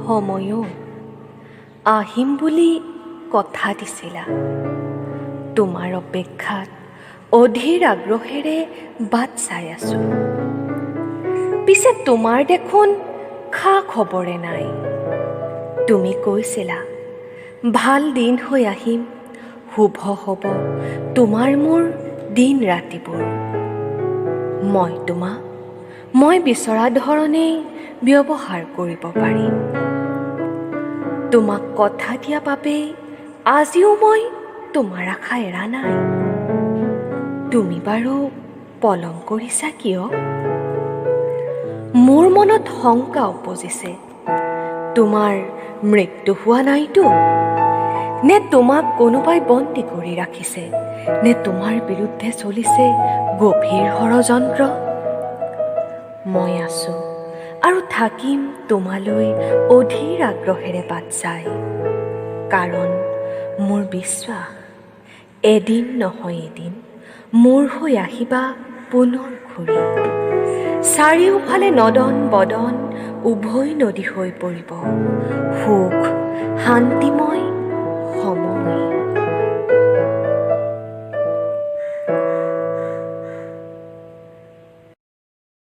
সময়ো আহিম বুলি কথা দিছিলা। তোমাৰ অপেক্ষাত অধীৰ আগ্ৰহেৰে বাট চাই আছো। পিছে তোমাৰ দেখোন খা খবৰে নাই। তুমি কৈছিলা ভাল দিন হৈ আহিম, শুভ হ'ব তোমাৰ মোৰ দিন ৰাতিবোৰ। মই বিচৰা ধৰণেই ব্যৱহাৰ কৰিব পাৰিম। তোমাক কথা দিয়া বাবেই আজিও মই তোমাৰ আশা এৰা নাই। তুমি বাৰু পলম কৰিছা কিয়? মোৰ মনত শংকা উপজিছে। তোমাৰ মৃত্যু হোৱা নাইতো? নে তোমাক কোনোবাই বন্দী কৰি ৰাখিছে? নে তোমাৰ বিৰুদ্ধে চলিছে গভীৰ ষড়যন্ত্ৰ? মই আছো আৰু থাকিম তোমালৈ অধীৰ আগ্ৰহেৰে বাট চাই। কাৰণ মোৰ বিশ্বাস এদিন নহয় এদিন মোৰ হৈ আহিবা পুনৰ ঘূৰি। চাৰিওফালে নদন বদন উভৈ নদী হৈ পৰিব। সুখ শান্তিময়